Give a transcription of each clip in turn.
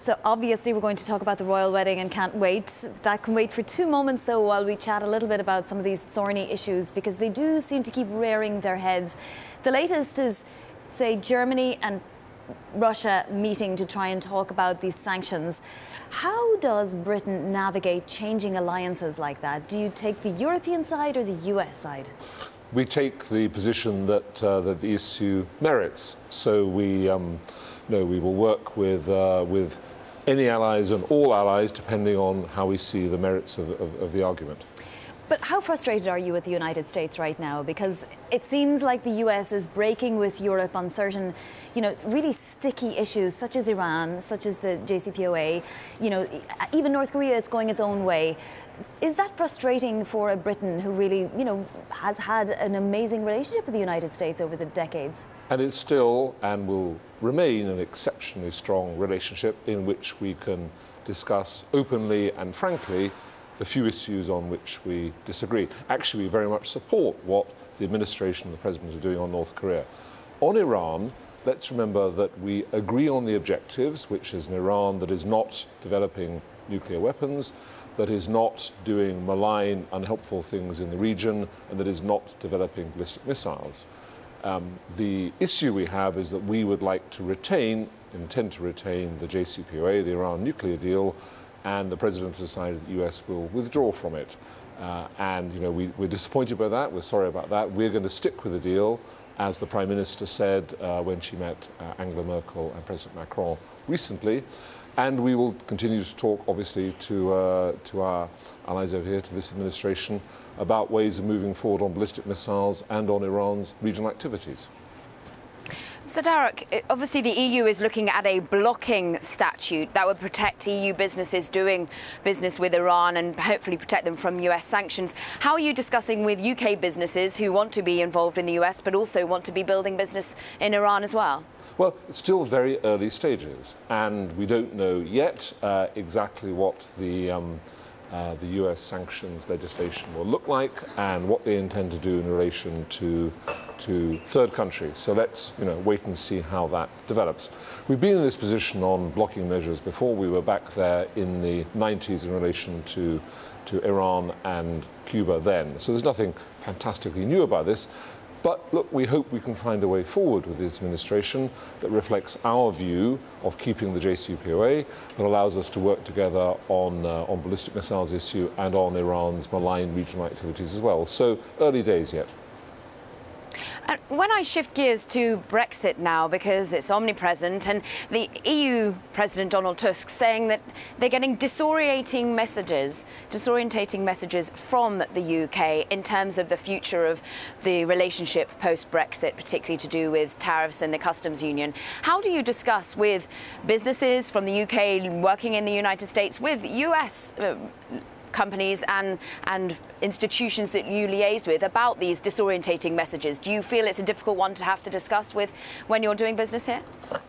So obviously we're going to talk about the royal wedding and can't wait. That can wait for 2 moments though while we chat a little bit about some of these thorny issues, because they do seem to keep rearing their heads. The latest is, say, Germany and Russia meeting to try and talk about these sanctions. How does Britain navigate changing alliances like that? Do you take the European side or the US side? We take the position that the issue merits. So we will work with any allies and all allies, depending on how we see the merits of the argument. But how frustrated are you with the United States right now? Because it seems like the US is breaking with Europe on certain, really sticky issues, such as Iran, such as the JCPOA. Even North Korea, it's going its own way. Is that frustrating for a Britain who really, has had an amazing relationship with the United States over the decades? And it's still and will remain an exceptionally strong relationship in which we can discuss openly and frankly the few issues on which we disagree. Actually, we very much support what the administration and the president are doing on North Korea. On Iran, let's remember that we agree on the objectives, which is an Iran that is not developing nuclear weapons, that is not doing malign, unhelpful things in the region, and that is not developing ballistic missiles. The issue we have is that we would like to intend to retain the JCPOA, the Iran nuclear deal, and the president has decided the US will withdraw from it. We're disappointed by that, we're sorry about that. We're going to stick with the deal, as the Prime Minister said when she met Angela Merkel and President Macron recently. And we will continue to talk, obviously, to our allies over here, to this administration, about ways of moving forward on ballistic missiles and on Iran's regional activities. So, Darroch, obviously the EU is looking at a blocking statute that would protect EU businesses doing business with Iran and hopefully protect them from US sanctions. How are you discussing with UK businesses who want to be involved in the US but also want to be building business in Iran as well? Well, it's still very early stages, and we don't know yet exactly what the US sanctions legislation will look like and what they intend to do in relation to third countries. So let's wait and see how that develops. We've been in this position on blocking measures before. We were back there in the 90s in relation to Iran and Cuba then. So there's nothing fantastically new about this. But look, we hope we can find a way forward with this administration that reflects our view of keeping the JCPOA, that allows us to work together on ballistic missiles issue and on Iran's malign regional activities as well. So early days yet. And when I shift gears to Brexit now, because it's omnipresent, and the EU President Donald Tusk saying that they're getting disorientating messages from the UK in terms of the future of the relationship post-Brexit, particularly to do with tariffs and the customs union. How do you discuss with businesses from the UK working in the United States, with US companies and institutions that you liaise with about these disorientating messages? Do you feel it's a difficult one to have to discuss with when you're doing business here?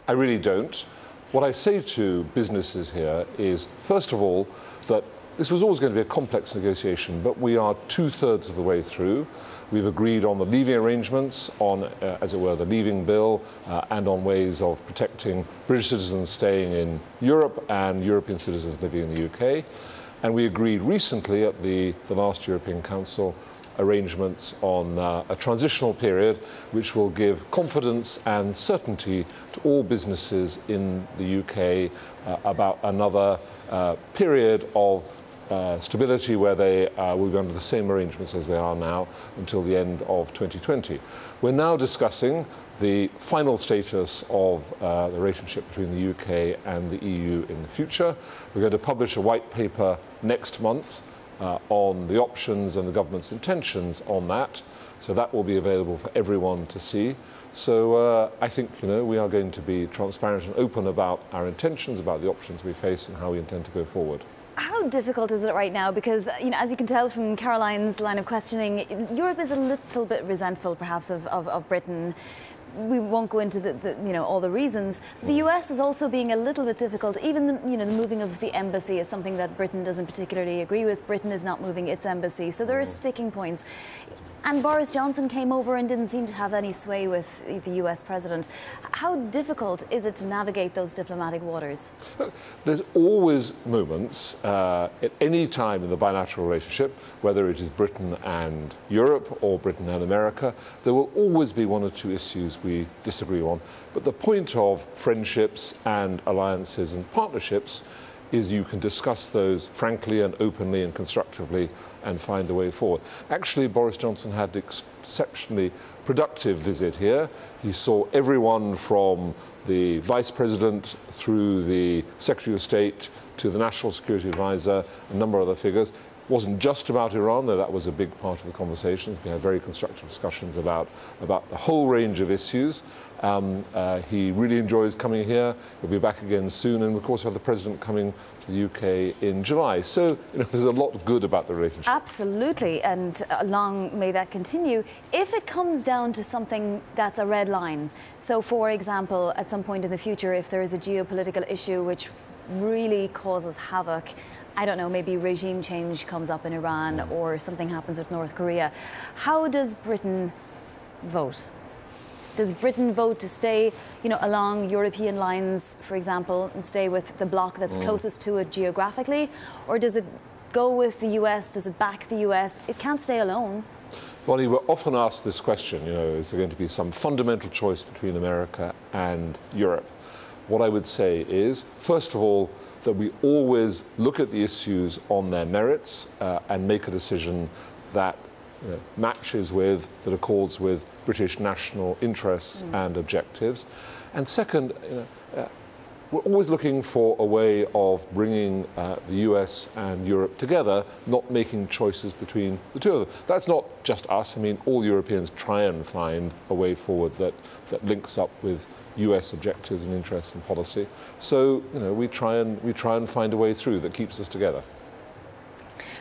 I really don't. What I say to businesses here is, first of all, that this was always going to be a complex negotiation, but we are 2/3 of the way through. We've agreed on the leaving arrangements, on, as it were, the leaving bill, and on ways of protecting British citizens staying in Europe and European citizens living in the UK. And we agreed recently at the last European Council arrangements on a transitional period which will give confidence and certainty to all businesses in the UK about another period of stability where they will be under the same arrangements as they are now until the end of 2020. We're now discussing the final status of the relationship between the UK and the EU in the future. We're going to publish a white paper next month on the options and the government's intentions on that. So that will be available for everyone to see. So I think we are going to be transparent and open about our intentions, about the options we face and how we intend to go forward. How difficult is it right now? Because, as you can tell from Caroline's line of questioning, Europe is a little bit resentful, perhaps, of Britain. We won't go into all the reasons. The US is also being a little bit difficult. Even the moving of the embassy is something that Britain doesn't particularly agree with. Britain is not moving its embassy, so there are sticking points. And Boris Johnson came over and didn't seem to have any sway with the US president. How difficult is it to navigate those diplomatic waters? There's always moments at any time in the bilateral relationship, whether it is Britain and Europe or Britain and America, there will always be one or two issues we disagree on. But the point of friendships and alliances and partnerships is you can discuss those frankly and openly and constructively and find a way forward. Actually, Boris Johnson had an exceptionally productive visit here. He saw everyone from the Vice President through the Secretary of State to the National Security Advisor, a number of other figures. It wasn't just about Iran, though that was a big part of the conversations. We had very constructive discussions about the whole range of issues. He really enjoys coming here. He'll be back again soon. And of course, we have the President coming to the UK in July. So there's a lot good about the relationship. Absolutely. And long may that continue. If it comes down to something that's a red line, so for example, at some point in the future, if there is a geopolitical issue which really causes havoc, I don't know, maybe regime change comes up in Iran or something happens with North Korea, how does Britain vote? Does Britain vote to stay, along European lines, for example, and stay with the bloc that's closest to it geographically? Or does it go with the US? Does it back the US? It can't stay alone. Vonnie, we're often asked this question, is there going to be some fundamental choice between America and Europe? What I would say is, first of all, that we always look at the issues on their merits and make a decision that matches with, that accords with British national interests and objectives. And second, we're always looking for a way of bringing the US and Europe together, not making choices between the two of them. That's not just us. I mean, all Europeans try and find a way forward that links up with US objectives and interests and policy. So, we try and find a way through that keeps us together.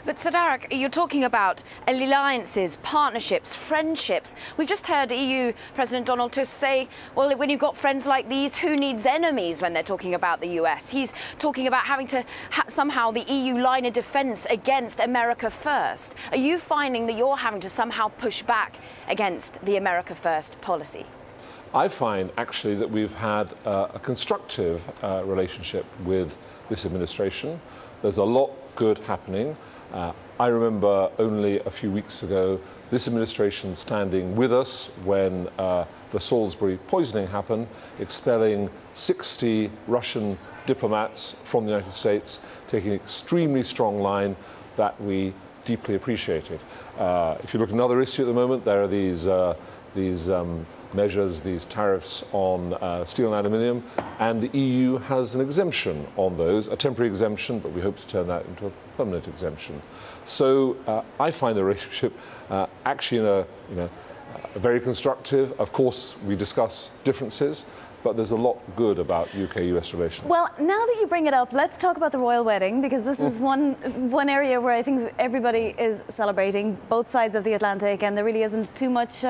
But Sir Darroch, you're talking about alliances, partnerships, friendships. We've just heard EU President Donald Tusk say, well, when you've got friends like these, who needs enemies when they're talking about the US? He's talking about having to somehow the EU line of defence against America first. Are you finding that you're having to somehow push back against the America first policy? I find actually that we've had a constructive relationship with this administration. There's a lot good happening. I remember only a few weeks ago this administration standing with us when the Salisbury poisoning happened, expelling 60 Russian diplomats from the United States, taking an extremely strong line that we deeply appreciated. If you look at another issue at the moment, there are these measures, these tariffs on steel and aluminium, and the EU has an exemption on those, a temporary exemption, but we hope to turn that into a permanent exemption. So I find the relationship actually very constructive. Of course, we discuss differences, but there's a lot good about UK-US relations. Well, now that you bring it up, let's talk about the royal wedding, because this is one area where I think everybody is celebrating, both sides of the Atlantic, and there really isn't too much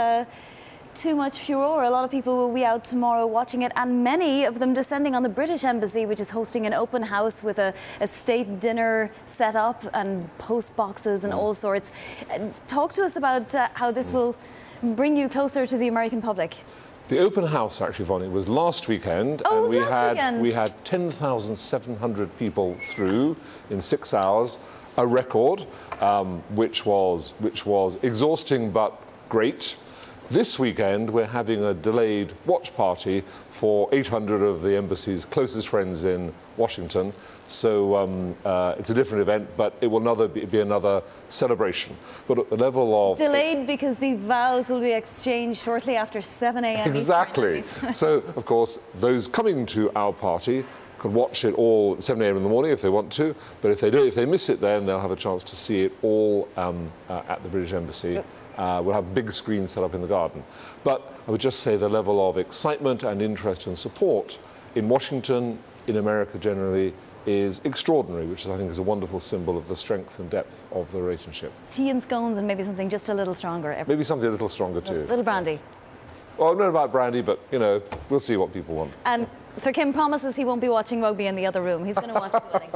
furore. A lot of people will be out tomorrow watching it, and many of them descending on the British Embassy, which is hosting an open house with a state dinner set up and post boxes and all sorts. Talk to us about how this will bring you closer to the American public. The open house, actually, Vonnie, was last weekend, and we had 10,700 people through in 6 hours, a record, which was exhausting but great. This weekend, we're having a delayed watch party for 800 of the embassy's closest friends in Washington. So it's a different event, but it will be another celebration. But at the level of... Delayed because the vows will be exchanged shortly after 7 a.m. Exactly. So, of course, those coming to our party can watch it all at 7 a.m. in the morning if they want to. But if they miss it then, they'll have a chance to see it all at the British Embassy. We'll have big screens set up in the garden. But I would just say the level of excitement and interest and support in Washington, in America generally, is extraordinary, which I think is a wonderful symbol of the strength and depth of the relationship. Tea and scones and maybe something just a little stronger. Maybe something a little stronger too. A little brandy. Yes. Well, I don't know about brandy, but, we'll see what people want. And Sir Kim promises he won't be watching rugby in the other room. He's going to watch the wedding.